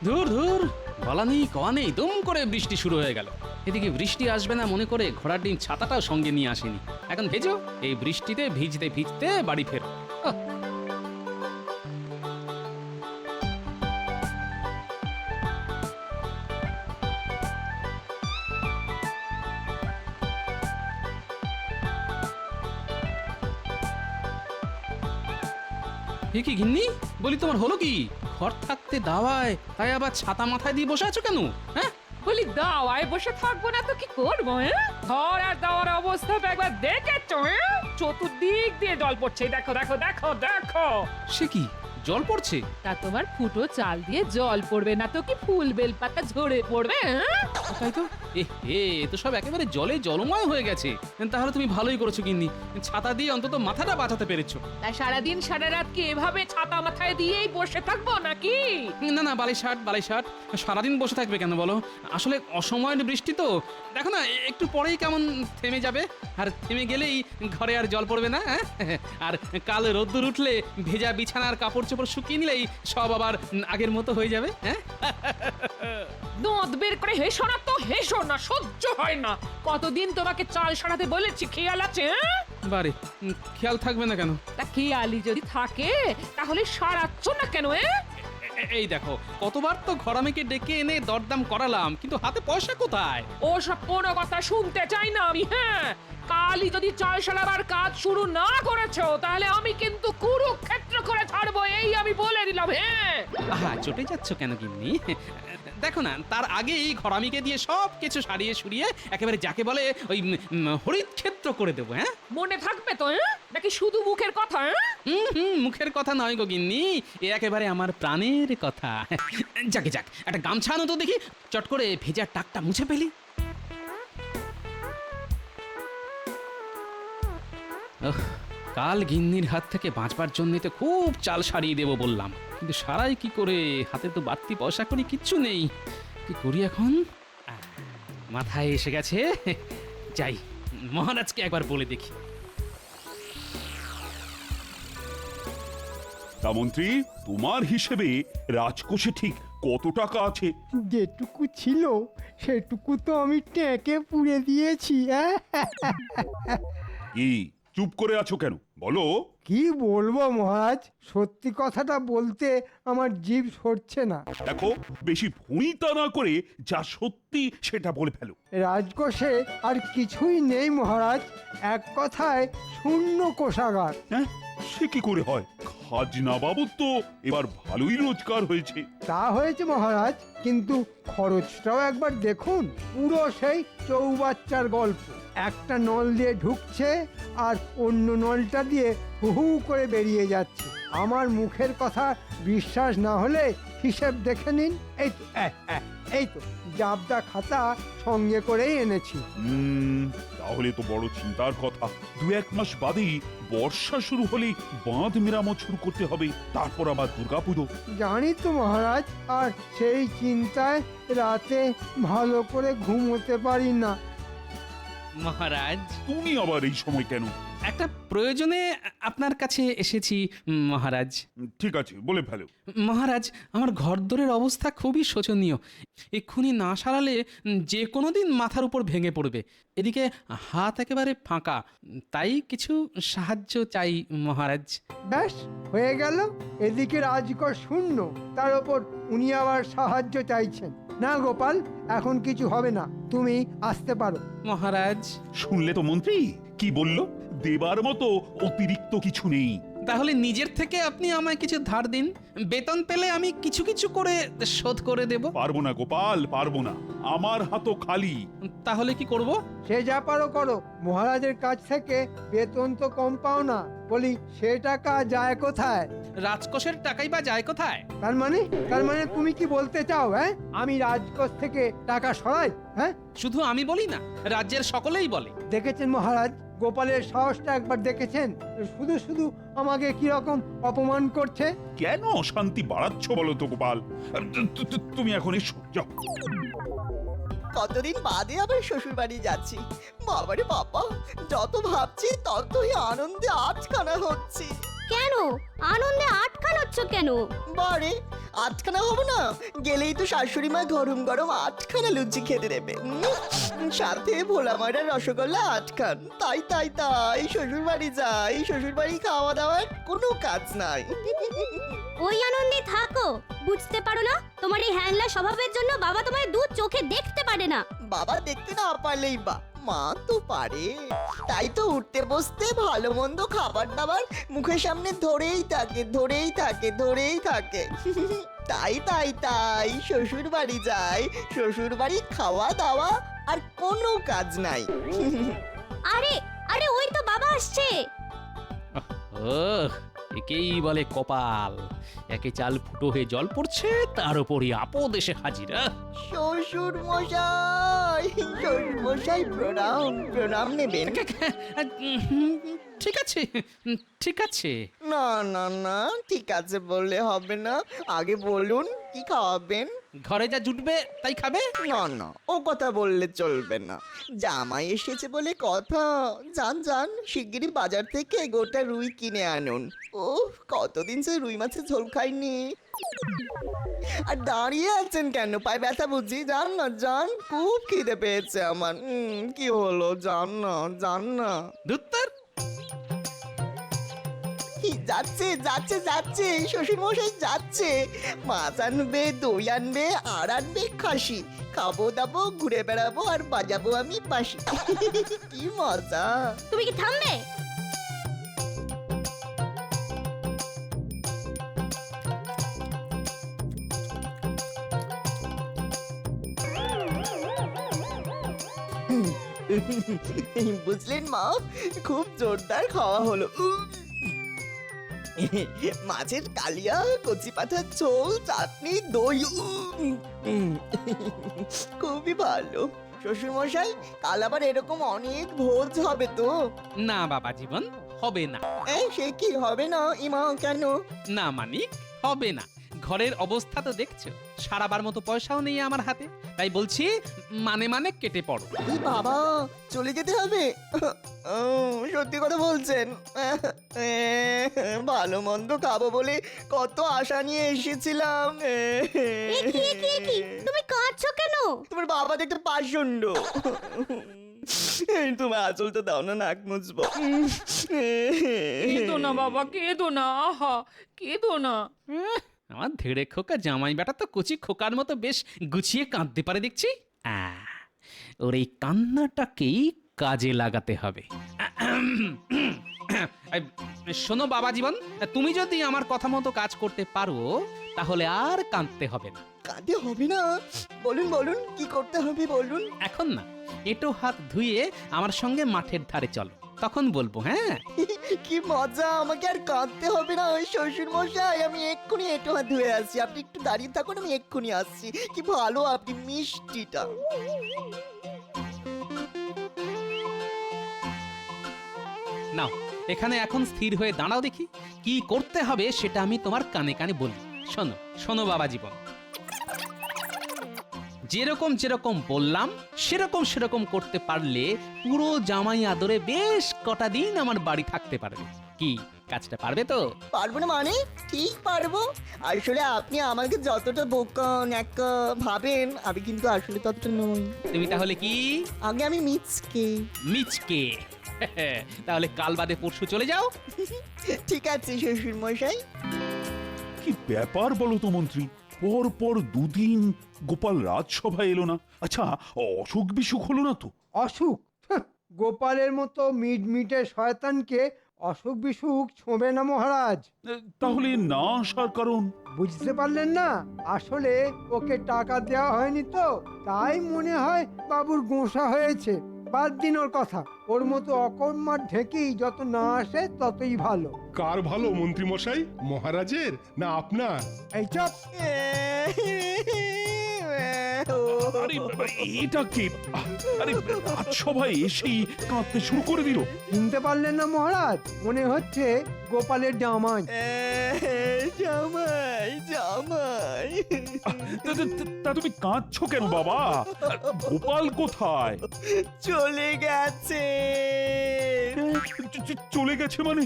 ধুর ধুর, বলা নেই কওয়া নেই, দুম করে বৃষ্টি শুরু হয়ে গেল। এদিকে বৃষ্টি আসবে না মনে করে ঘোড়ার ডিম ছাতাটাও সঙ্গে নিয়ে আসেনি। এখন ভেজো, এই বৃষ্টিতে ভিজতে ভিজতে বাড়ি ফেরো। আহ! এ কি গিন্নি, বলি তোমার হলো কি? ঘর থাকতে দাওয়ায়, তাই আবার ছাতা মাথায় দিয়ে বসে আছো কেন? হ্যাঁ, বলি দাওয়ায় বসে থাকবো না তো কি করবো? ঘর আর দাওয়ার অবস্থা তো একবার দেখেছো? চতুর্দিক দিয়ে জল পড়ছে, দেখো দেখো দেখো দেখো। সে কি, জল পড়ছে? তা তোমার ফুটো চাল দিয়ে জল পড়বে না তো কি ফুল বেলপাতা ঝরে পড়বে? তাই তো, এ তো সব একেবারে জলে জলময় হয়ে গেছে। তাহলে তুমি ভালোই করেছো গিন্নি, ছাতা দিয়ে অন্তত মাথাটা বাঁচাতে পেরেছো। তা সারাদিন সারা রাত কি এভাবে ছাতা মাথায় দিয়েই বসে থাকবো নাকি? না না, বালাই ষাট সারাদিন বসে থাকবে কেন বলো? আসলে অসময়ের বৃষ্টি তো, দেখো না একটু পরেই কেমন থেমে যাবে, আর থেমে গেলেই ঘরে আর জল পড়বে না। আর কাল রোদ্দুর উঠলে ভেজা বিছানার কাপড় চোপড় শুকিয়ে নিলেই সব আবার আগের মতো হয়ে যাবে। হ্যাঁ, দাঁত বের করে হেসো না তো, হেসো না, সহ্য হয় না। কতদিন তোমাকে চাল সারাতে বলেছি, খেয়াল আছে? বারে, খেয়াল থাকবে না কেন? তা খেয়ালি যদি থাকে তাহলে সারাচ্ছ না কেন? এই দেখো, কতবার তো ঘরামিকে ডেকে এনে দরদাম করালাম, কিন্তু হাতে পয়সা কোথায়? ও সব কোনো কথা শুনতে চাই না আমি। কালই যদি চাল সারাবার কাজ শুরু না করেছো তাহলে আমি কিন্তু কুরুক্ষেত্র করে ছাড়বো, এই আমি বলে দিলাম। আহা, চটে যাচ্ছ কেন গিন্নি? দেখো না, তার আগেই ঘরামিকে দিয়ে সব কিছু সারিয়ে সুরিয়ে একেবারে যাকে বলে ওই হরিত ক্ষেত্র করে দেবো। হ্যাঁ, মনে থাকবে তো? নাকি শুধু মুখের কথা? মুখের কথা নয় গো গিন্নি, এ একেবারে আমার প্রাণের কথা। যাকে যাক, একটা গামছা আনো তো দেখি, চট করে ভেজা টাকটা মুছে ফেলি। কাল গিন্নির হাত থেকে বাঁচবার জন্য তো খুব চাল সারিয়ে দেবো বললাম, কিন্তু সারাই কি করে? হাতে তো বাড়তি পয়সা করি কিচ্ছু নেই, কি করি এখন? মাথায় এসে গেছে, যাই মহারাজকে একবার বলে দেখি। তা মন্ত্রী, তোমার হিসেবে রাজকোষে ঠিক কত টাকা আছে? যেটুকু ছিল সেটুকু তো আমি ট্যাঁকে পুড়ে দিয়েছি। কি চুপ করে আছো কেন, বলো। কি বলবো মহারাজ, সত্যি কথাটা বলতে আমার জিভ সরছে না। দেখো, বেশি ভুঁইতা না করে যা সত্যি সেটা বলে ফেলো। রাজকোষে আর কিছুই নেই মহারাজ, এক কথায় শূন্য কোষাগার। হ্যাঁ, সে কি করে হয়? খাজনা বাবদ তো এবার ভালোই রোজগার হয়েছে। তা হয়েছে মহারাজ, কিন্তু খরচটাও একবার দেখুন, পুরো সেই চৌবাচ্চার গল্প। একটা নল দিয়ে ঢুকছে আর অন্য নলটা দিয়ে হু হু করে বেরিয়ে যাচ্ছে। আমার মুখের কথা বিশ্বাস না হলে হিসেব দেখে নিন। এই তো এই তো জাবদা খাতা সঙ্গে করেই এনেছি। তাহলে তো বড় চিন্তার কথা। 2-1 মাস বাদেই বর্ষা শুরু হলেই বাঁধ মেরামত শুরু করতে হবে, তারপর আবার দুর্গাপুজো। জানি তো মহারাজ, আর সেই চিন্তায় রাতে ভালো করে ঘুমোতে পারি না। মহারাজ, তুমি আবার এই সময় কেন? একটা প্রয়োজনে আপনার কাছে এসেছি মহারাজ। ঠিক আছে, বলে ফেলো। মহারাজ, আমার ঘরদোরের অবস্থা খুবই শোচনীয়। এক্ষুনি না সারালে যে কোনো দিন মাথার উপর ভেঙে পড়বে। এদিকে হাত একেবারে ফাঁকা, তাই কিছু সাহায্য চাই মহারাজ। ব্যাস হয়ে গেল, এদিকে রাজকোষ শূন্য, তার ওপর উনি আবার সাহায্য চাইছেন। না গোপাল, এখন কিছু হবে না, তুমি আসতে পারো। মহারাজ, শুনলে তো মন্ত্রী কি বলল, দেবার মতো অতিরিক্ত কিছু নেই। তাহলে নিজের থেকে আপনি আমায় কিছু ধার দিন, বেতন পেলে আমি কিছু কিছু করে শোধ করে দেব। পারবো না গোপাল, পারবো না, আমার হাতও খালি। তাহলে কি করব? সে যা পারো করো, মহারাজের কাছ থেকে বেতন তো কম পাও না, বলি সে টাকা যায় কোথায়? রাজকোষের টাকাই বা যায় কোথায়? তার মানে তুমি কি বলতে চাও আমি রাজকোষ থেকে টাকা সরাই? শুধু আমি বলি না, রাজ্যের সকলেই বলে। দেখেছেন মহারাজ, গোপালের সাহসটা একবার দেখেছেন? শুধু শুধু আমাকে কি রকম অপমান করছে। কেন অশান্তি বাড়াচ্ছ বলো তো গোপাল? তুমি এখন এসো, যাও। কতদিন বাদে আবার শ্বশুর বাড়ি যাচ্ছি। বাবারে বাবা, যত ভাবছি ততই আনন্দে আটখানা হচ্ছি। কেন আনন্দে আটকানোচ্ছ কেন? বারে আটখানা হবো না, গেলেই তো শাশুড়ি মা গরম গরম আটখানা লুচি খেতে দেবে, সাথে ভোলা ময়দার রসগোল্লা আটখান। তাই তাই তাই শ্বশুর বাড়ি যাই, শ্বশুর বাড়ি খাওয়া দাওয়ার কোনো কাজ নাই। ওই আনন্দে থাকো। বুঝতে পারো না, তোমার এই হ্যাংলা স্বভাবের জন্য বাবা তোমার দু চোখে দেখতে পারে না। বাবা দেখতে না পারলেই বা, মা তো পারে। তাই তো উঠতে বসতে ভালো মন্দ খাবার দাবার মুখের সামনে ধরেই থাকে ধরেই থাকে ধরেই থাকে। তাই তাই তাই শ্বশুর বাড়ি যাই, শ্বশুর বাড়ি খাওয়া দাওয়া আর কোনো কাজ নাই। আরে আরে ওই তো বাবা আসছে। একেই বলে কপাল। একে চাল ফুটো হয়ে জল পড়ছে, তার উপরই আপদ এসে হাজির। শ্বশুর মশাই, শ্বশুর মশাই প্রণাম, প্রণাম নেবেন। ঠিক আছে, ঠিক আছে। না না না, ঠিক আছে বললে হবে না, আগে বলুন কি খাওয়াবেন। ঘরে যা জুটবে তাই খাবে। না না, ও কথা বললে চলবে না, জামাই এসেছে বলে কথা। যান যান, শিগগিরই বাজার থেকে গোটা রুই কিনে আনুন। ও কতদিন সে রুই মাছের ঝোল খাইনি। আর দাঁড়িয়ে আছেন কেন, পায়ে ব্যথা বুঝি? যান না যান, খুব খিদে পেয়েছে আমার। কি হলো, যান না যান না। দুত্তর যাচ্ছে যাচ্ছে যাচ্ছে, শ্বশুর মশাই যাচ্ছে। মাছ আনবে, দই আনবে, আর আনবে খাসি। খাবো দাবো, ঘুরে বেড়াবো, আর বাজাবো আমি বাঁশি। কি মজা। তুমি কি থামবে? বুঝলেন মা, খুব জোরদার খাওয়া হলো। মাছের কালিয়া, কচি পাঠার ঝোল, চাটনি, দই, খুবই ভালো। শ্বশুর মশাই, কাল আবার এরকম অনেক ভোজ হবে তো? না বাবা জীবন, হবে না। সে কি হবে না ইমা, কেন? না মানিক, হবে না। ঘরের অবস্থা তো দেখছো, সারাবার মতো পয়সাও নেই আমার হাতে। তাই বলছি, মানে মানে কেটে পড়ো। এই বাবা, চলে যেতে হবে? সত্যি কথা বলছেন? ভালো মন্দ খাবো বলে কত আশা নিয়ে এসেছিলাম। তুমি কাঁদছো কেন? তোমার বাবা দেখতে পাষণ্ড। তোমার আঁচলটা দাও না, নাক মুছবো। কেঁদো না বাবা, কেঁদো না, আহা কেঁদো না। আমার ধেড়ে খোকা জামাই বেটা তো কচি খোকার মতো বেশ গুছিয়ে কাঁদতে পারে দেখছি। ওর এই কান্নাটাকেই কাজে লাগাতে হবে। শোনো বাবা জীবন, তুমি যদি আমার কথা মতো কাজ করতে পারো তাহলে আর কাঁদতে হবে না। কাঁদতে হবে না? বলুন বলুন, কি করতে হবে বলুন। এখন না, এটো হাত ধুয়ে আমার সঙ্গে মাঠের ধারে চলো, তখন বলবো। হ্যাঁ, কি মজা, আমাকে আর কাঁদতে হবে না। ওই শ্বশুর মশাই, আমি এক্ষুনি একটু হাত ধুয়ে আসছি, আপনি একটু দাঁড়িয়ে থাকুন, আমি এক্ষুনি আসছি। কি ভালো আপনি, মিষ্টিটা। নাও এখানে এখন স্থির হয়ে দাঁড়াও দেখি, কি করতে হবে সেটা আমি তোমার কানে কানে বলি। শোনো শোনো বাবা জীবন, যেরকম যেরকম বললাম সেরকম সেরকম করতে পারলে পুরো জামাই আদরে বেশ কটা দিন আমার বাড়ি থাকতে পারবে। কি কাজটা পারবে তো? পারবো না মানে? ঠিক পারবো। আসলে আপনি আমাকে যতটা বোকা ন্যাকা ভাবেন, আমি কিন্তু আসলে ততটা নই। তুমি তাহলে কি? আগে আমি মিচকে। মিচকে? তাহলে কাল বাদে পরশু চলে যাও। ঠিক আছে শ্বশুর মশাই। কি ব্যাপার বলো তো মন্ত্রী, পর পর দুদিন গোপাল রাজসভায় এলো না। আচ্ছা, অসুখ বিসুখ হলো না তো? অসুখ? গোপালের মতো মিটমিটে শয়তানকে অসুখ বিসুখ ছোঁবে না মহারাজ। তাহলে না আসার কারণ? বুঝতে পারলেন না? আসলে ওকে টাকা দেওয়া হয়নি তো, তাই মনে হয় বাবুর গোঁসা হয়েছে। বাদ দিন ওর কথা, ওর মতো অকর্মার ঢেকেই যত না আসে ততই ভালো। কার ভালো মন্ত্রী মশাই, মহারাজের না আপনার? এই চপ। আরে এটা কি? আরে রাজসভায় এসেই কাঁদতে শুরু করে দিল। চিনতে পারলেন না মহারাজ? মনে হচ্ছে গোপালের জামাই। জামাই জামাই। তা তুমি কাঁদছো কেন বাবা? গোপাল কোথায়? চলে গেছে, চলে গেছে মানে?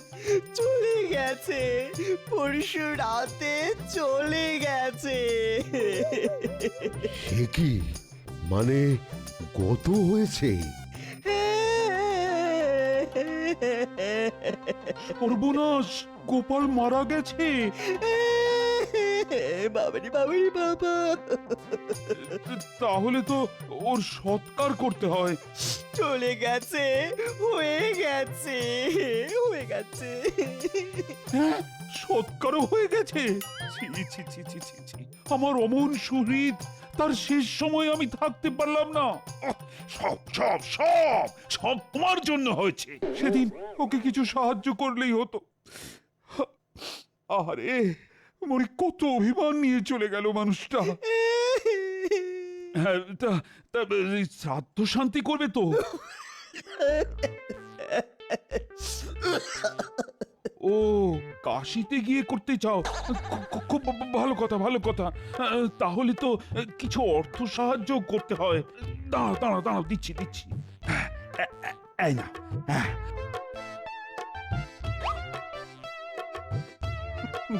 চলে গেছে, পরশু রাতে চলে গেছে। সে কি মানে গত হয়েছে? সর্বনাশ, গোপাল মারা গেছে। বাবারি বাবারি বাবা, তাহলে তো ওর সৎকার করতে হয়। চলে গেছে, হয়ে গেছে, হয়ে গেছে। হ্যাঁ, সৎকারও হয়ে গেছে। ছি ছি ছি ছি ছি ছি, আমার অমন সুহৃদ, তার শেষ সময় আমি থাকতে পারলাম না। আহ, সব সব সব সব তোমার জন্য হয়েছে। সেদিন ওকে কিছু সাহায্য করলেই হতো। আরে মনে কত অভিমান নিয়ে চলে গেল মানুষটা। হ্যাঁ, তা তা এই শ্রাদ্ধ শান্তি করবে তো? ও, কাশিতে গিয়ে করতে চাও? খুব ভালো কথা, ভালো কথা। তাহলে তো কিছু অর্থ সাহায্য করতে হয়। দাঁড়াও দাঁড়াও দাঁড়াও, দিচ্ছি দিচ্ছি। এই না,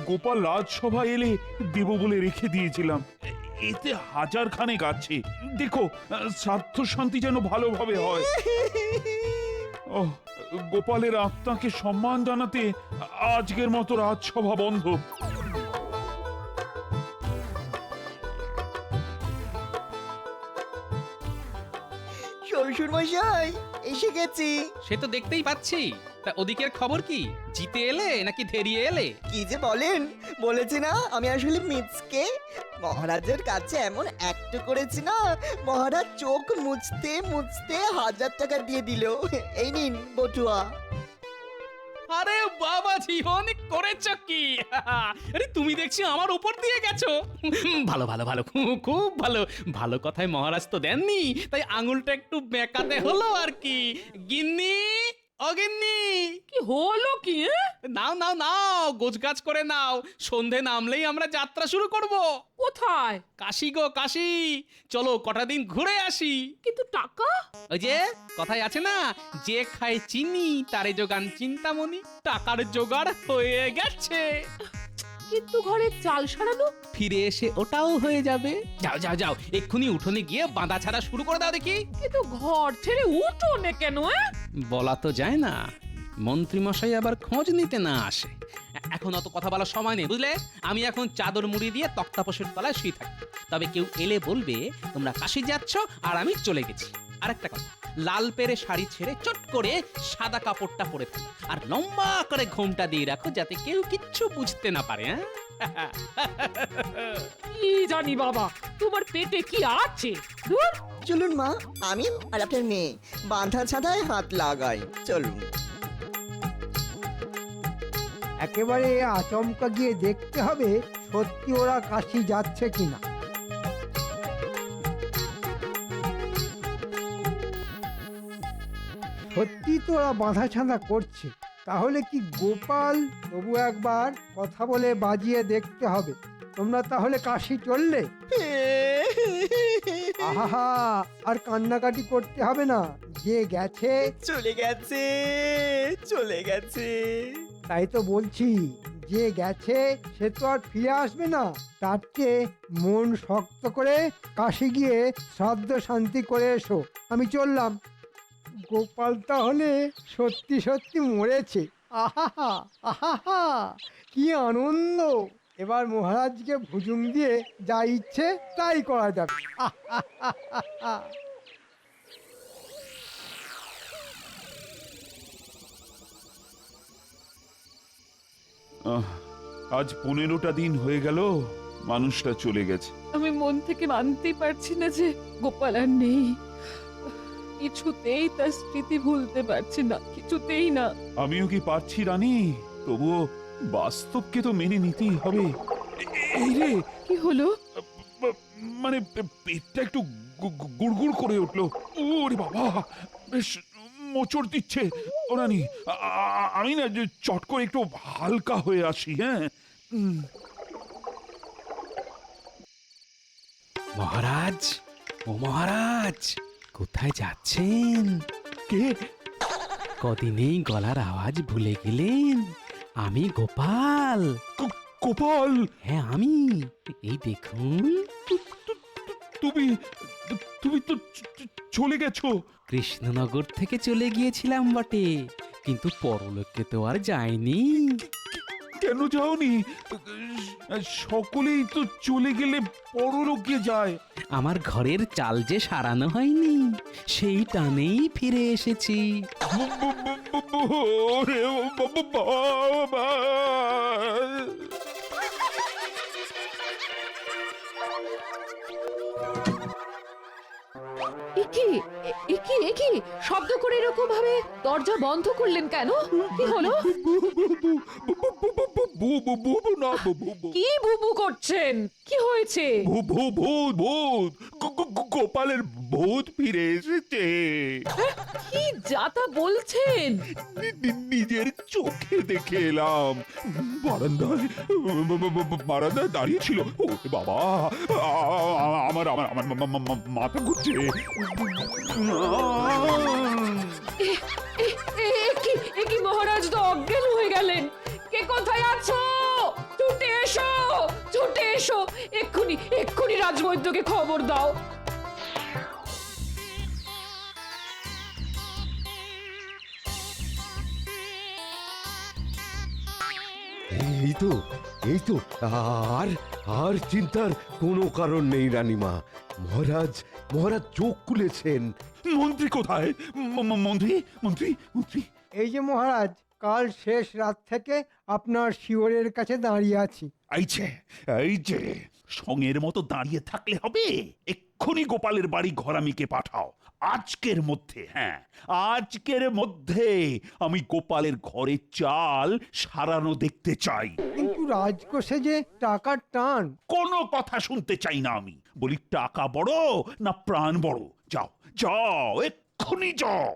গোপাল রাজসভা এলে দেব বলে রেখে দিয়েছিলাম। এতে হাজার খানেক আছে। দেখো, শ্রাদ্ধ শান্তি যেন ভালোভাবে হয়। ও, গোপালের আত্মাকে সম্মান জানাতে আজকের মতো রাজসভা বন্ধ। শ্বশুর মশাই, এসে গেছি। সে তো দেখতেই পাচ্ছি। তা ওদিকের খবর কি? জিতে এলে নাকি ধেরিয়ে এলে? কি যে বলেন, বলেছি না আমি আসলে মিচকে। মহারাজের কাছে এমন অ্যাক্ট করেছি না, মহারাজ চোখ মুছতে মুছতে 1000 টাকা দিয়ে দিল। এই নিন বটুয়া। আরে বাবাজি, অনেক করেছ কি! আরে তুমি দেখছি আমার উপর দিয়ে গেছো। ভালো ভালো ভালো, খুব ভালো। ভালো কথায় মহারাজ তো দেননি, তাই আঙুলটা একটু বেঁকাতে হলো আর কি। গিন্নি, অগিন্নি, কি হলো কি? নাও নাও নাও, গোছগাছ করে নাও। সন্ধে নামলেই আমরা যাত্রা শুরু করব। কোথায়? কাশি গো কাশি, চলো কটা দিন ঘুরে আসি। কিন্তু টাকা? ওই যে কথায় আছে না, যে খায় চিনি তারে যোগান চিন্তামণি। টাকার জোগাড় হয়ে গেছে। কিন্তু ঘরে চাল সারানো? ফিরে এসে ওটাও হয়ে যাবে। যাও যাও যাও, এক্ষুনি উঠোনে গিয়ে বাঁধা ছাড়া শুরু করে দাও দেখি। কিন্তু ঘর ছেড়ে উঠোনে কেন? বলা তো যায় না, মন্ত্রীমশাই আবার খোঁজ নিতে না আসে। এখন অত কথা বলার সময় নেই, বুঝলে? আমি এখন চাদর মুড়ি দিয়ে তক্তাপোষের তলায় শুয়ে থাকি। তবে কেউ এলে বলবে তোমরা কাশি যাচ্ছ আর আমি চলে গেছি। আরেকটা কথা, লাল পেরে শাড়ি ছেড়ে চট করে সাদা কাপড়টা পরে ফেলো, আর লম্বা করে ঘোমটা দিয়ে রাখো, যাতে কেউ কিচ্ছু বুঝতে না পারে। হ্যাঁ, কি জানি বাবা, তোমার পেটে কি আছে? ধুর। চলুন মা, আমি আর আপনার মেয়ে বাঁধা ছাদায় হাত লাগাই। চলুন। একেবারে আচমকা গিয়ে দেখতে হবে সত্যি ওরা কাশি যাচ্ছে কিনা। সত্যি তো ওরা বাঁধা ছাঁধা করছে, তাহলে কি গোপাল? তবু একবার কথা বলে বাজিয়ে দেখতে হবে। তোমরা তাহলে কাশি চললে? আহা, আর কান্নাকাটি করতে হবে না। যে গেছে চলে গেছে, চলে গেছে। তাই তো বলছি, যে গেছে সে তো আর ফিরে আসবে না। তার চেয়ে মন শক্ত করে কাশি গিয়ে শ্রাদ্ধ শান্তি করে এসো। আমি চললাম। গোপাল তাহলে সত্যি সত্যি মরেছে। আহা আহা, কি আনন্দ! এবার মহারাজকে ভুজুং দিয়ে যা ইচ্ছে তাই করা যাবে। আজ 15টা দিন হয়ে গেল মানুষটা চলে গেছে। আমি মন থেকে মানতেই পারছি না যে গোপাল আর নেই। কিছুতেই তার স্মৃতি ভুলতে পারছি না, কিছুতেই না। আমিও কি পারছি রানী, তবুও বাস্তবকে তো মেনে নিতেই হবে। এই রে, কি হলো? মানে পেটটা একটু গুড়গুড় করে উঠলো। ওরে বাবা, বেশ মোচড় দিচ্ছে। ও রানী, আমি না যে চট করে একটু হালকা হয়ে আসি। হ্যাঁ, মহারাজ, ও মহারাজ, কোথায় যাচ্ছেন? কে? কদিনেই গলার আওয়াজ ভুলে গেলেন? আমি গোপাল। গোপাল, হ্যাঁ আমি। এই দেখুন, তুমি তুমি তো চলে গেছো। কৃষ্ণনগর থেকে চলে গিয়েছিলাম বটে, কিন্তু পরলোকে তো আর যায়নি। কেন যাওনি? সকলেই তো চলে গেলে পরলোকে যায়। আমার ঘরের চাল যে সারানো হয়নি, সেই টানেই ফিরে এসেছি। ওরে বাবা! একি শব্দ করে এরকম ভাবে দরজা বন্ধ করলেন কেন? কি হলো? কি বুবু করছেন? কি হয়েছে? গোপালের ভূত ফিরে এসেছে। কি যাতা বলছেন? নিজের চোখে দেখে এলাম। বারান্দায় দাঁড়িয়ে ছিল। ও বাবা, আমার আমার আমার মাথা ঘুরছে। একি মহারাজ তো অজ্ঞান হয়ে গেলেন। কে কোথায় আছো? ছুটে এসো, ছুটে এসো, এক্ষুনি রাজবৈদ্যকে খবর দাও। এই তো, এই তো, আর আর চিন্তার কোনো কারণ নেই রানীমা। মহারাজ, মহারাজ চোখ খুলেছেন। মন্ত্রী কোথায়? মন্ত্রী মন্ত্রী মন্ত্রী এই যে মহারাজ, কাল শেষ রাত থেকে আপনার শিওরের কাছে দাঁড়িয়ে আছি। এই যে সঙ্গের মতো দাঁড়িয়ে থাকলে হবে। এক্ষুনি গোপালের বাড়ি ঘরামিকে পাঠাও আজকের মধ্যে। হ্যাঁ, আজকের মধ্যে আমি গোপালের ঘরের চাল সারানো দেখতে চাই। কিন্তু রাজকোষে যে টাকার টান। কোনো কথা শুনতে চাই না আমি। বলি টাকা বড় না প্রাণ বড়? যাও যাও, এক্ষুনি যাও।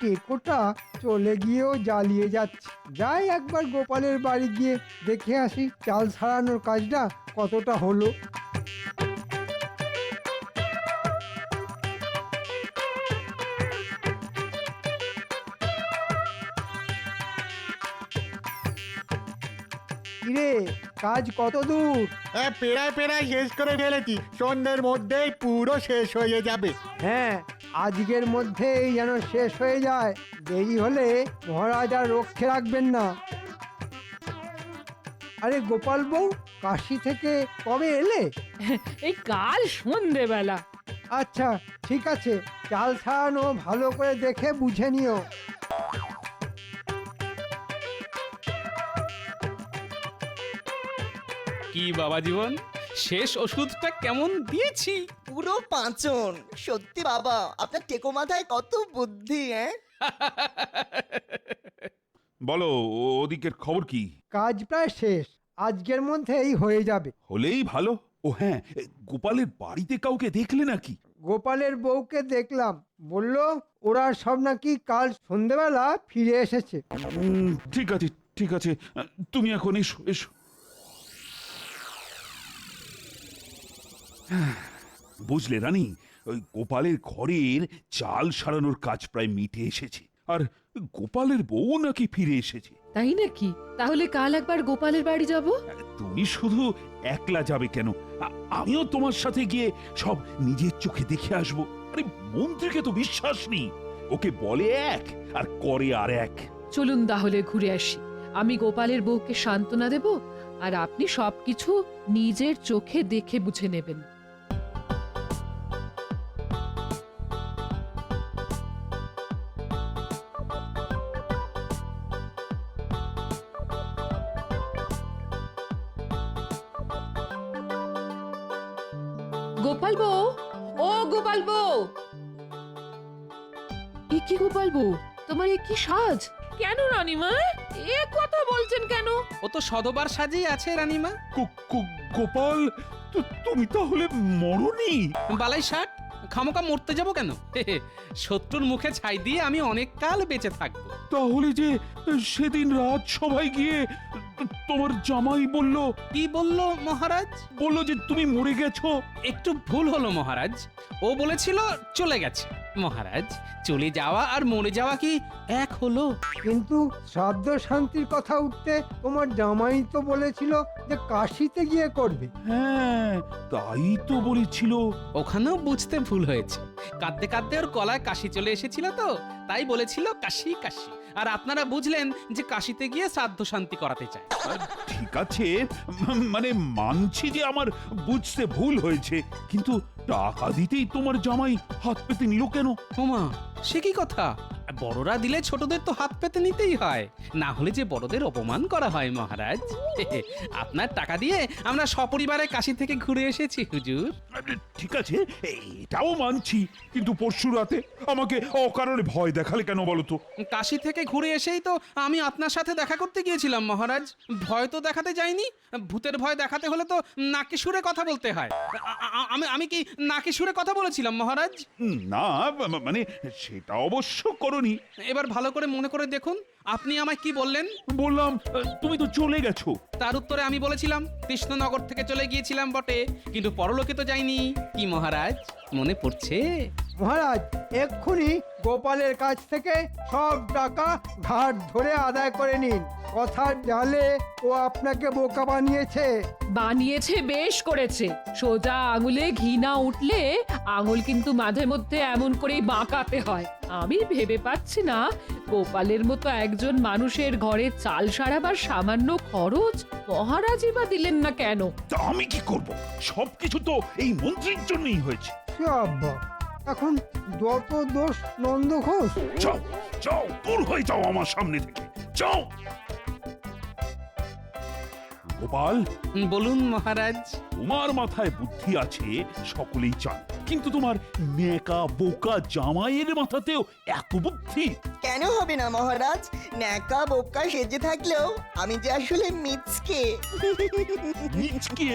টেকোটা চলে গিয়েও জ্বালিয়ে যাচ্ছে। যাই একবার গোপালের বাড়ি গিয়ে দেখে আসি চাল ছাড়ানোর কাজটা কতটা হলো। কিরে, কাজ কত দূর? পেড়ায় শেষ করে ফেলেছি। সন্ধ্যের মধ্যেই পুরো শেষ হয়ে যাবে। হ্যাঁ, আজকের মধ্যেই যেন শেষ হয়ে যায়। দেরি হলে মহারাজ আর রক্ষে রাখবেন না। আরে গোপাল বউ, কাশি থেকে কবে এলে? এই কাল সন্ধেবেলা। আচ্ছা ঠিক আছে, চাল ছাড়ানো ভালো করে দেখে বুঝে নিও। কি বাবা জীবন, শেষ ওষুধটা কেমন দিয়েছি? পুরো পাঁচন। সত্যি বাবা, আপনার টেকো মাথায় কত বুদ্ধি। বলো, ওদিকের খবর কি? কাজ প্রায় শেষ, আজকের মধ্যেই হয়ে যাবে। হলেই ভালো। ও হ্যাঁ, গোপালের বাড়িতে কাউকে দেখলে নাকি? গোপালের বউকে দেখলাম, বলল ওরা সব নাকি কাল সন্ধেবেলা ফিরে এসেছে। ঠিক আছে ঠিক আছে, তুমি এখন এসো এসো। বুঝলে রানী, ওই গোপালের ঘরের চাল সারানোর কাজ প্রায় মিটে এসেছে। আর গোপালের বউ নাকি ফিরে এসেছে। তাই নাকি? তাহলে কাল একবার গোপালের বাড়ি যাব। তুমি শুধু একলা যাবে কেন? আমিও তোমার সাথে গিয়ে সব নিজের চোখে দেখে আসবো। আরে মন্ত্রীকে তো বিশ্বাস নেই। ওকে বলে এক আর করে আর এক। চলুন তাহলে ঘুরে আসি। আমি গোপালের বউকে সান্ত্বনা দেব, আর আপনি সবকিছু নিজের চোখে দেখে বুঝে নেবেন। গোপাল বউ, ও গোপাল বউ। এ কি গোপাল বউ, তোমার এ কি সাজ? কেন রানীমা এ কথা বলছেন কেন? ও তো সদবার সাজেই আছে রানীমা। গোপাল, তুমি তাহলে মরনি? বালাই ষাট, খামোকা মরতে যাব কেন? শত্রুর মুখে ছাই দিয়ে আমি অনেক কাল বেঁচে থাকবো। তাহলে যে সেদিন রাজসভায় গিয়ে তোমার জামাই বলল কি বললো মহারাজ? বলল যে তুমি মরে গেছো। একটু ভুল হলো মহারাজ, ও বলেছিল চলে গেছে। মহারাজ, চলে যাওয়া আর মরে যাওয়া কি এক হলো? কিন্তু শ্রাদ্ধ শান্তির কথা উঠতে তোমার জামাই তো বলেছিল যে কাশিতে গিয়ে করবে। হ্যাঁ, তাই তো বলেছিল। ওখানেও বুঝতে ভুল হয়েছে। কাঁদতে কাঁদতে ওর গলায় কাশি চলে এসেছিল তো, তাই বলেছিল কাশি কাশি। আর আপনারা বুঝলেন যে কাশিতে গিয়ে শ্রাদ্ধ শান্তি করাতে চায়। ঠিক আছে, মানে মানছি যে আমার বুঝতে ভুল হয়েছে, কিন্তু টাকা দিতেই তোমার জামাই হাত পেতে নিল কেন? ওমা, সে কি কথা? বড়রা দিলে ছোটদের তো হাত পেতে নিতেই হয়, না হলে যে বড়দের অপমান করা হয় মহারাজ। আপনার টাকা দিয়ে আমরা সপরিবারে কাশি থেকে ঘুরে এসেছি হুজুর। ঠিক আছে, এটাও মানছি, কিন্তু পরশু রাতে আমাকে অকারণে ভয় দেখালে কেন বলো তো? কাশি থেকে ঘুরে এসেই তো আমি আপনার সাথে দেখা করতে গিয়েছিলাম মহারাজ। ভয় তো দেখাতে যাইনি। ভূতের ভয় দেখাতে হলে তো নাকি সুরে কথা বলতে হয়। আমি কি নাকি সুরে কথা বলেছিলাম মহারাজ? না, মানে সেটা অবশ্য করনি। এবার ভালো করে মনে করে দেখুন, আপনি আমায় কি বললেন? বললাম তুমি তো চলে গেছো। তার উত্তরে আমি বলেছিলাম কৃষ্ণনগর থেকে চলে গিয়েছিলাম বটে, কিন্তু পরলোকে তো যাইনি। কি মহারাজ, মনে পড়ছে? মহারাজ, এক্ষুনি গোপালের কাছ থেকে সব টাকা ঘাট ধরে আদায় করে নিন। কথার জালে ও আপনাকে বোকা বানিয়েছে। বানিয়েছে, বেশ করেছে। সোজা আঙুলে ঘি না উঠলে আঙুল কিন্তু মাঝে মধ্যে এমন করেই বাঁকাতে হয়। আমি ভেবে পাচ্ছি না গোপালের মতো একজন মানুষের ঘরে চাল সারাবার সামান্য খরচ মহারাজই বা দিলেন না কেন? তা আমি কি করব? সবকিছু তো এই মন্ত্রীর জন্যই হয়েছে। সে আব্বা, এখন যত দোষ নন্দ ঘোষ। যাও যাও, দূর হয়ে যাও আমার সামনে থেকে, যাও। গোপাল, বলুন মহারাজ। তোমার মাথায় বুদ্ধি আছে সকলেই চান, কিন্তু তোমার নেকা বোকা জামাইয়ের মাথাতেও এত বুদ্ধি? কেন হবে না মহারাজ? ন্যাকা বোকা সেজে থাকলেও আমি যে আসলে মিচকে। নিচকে,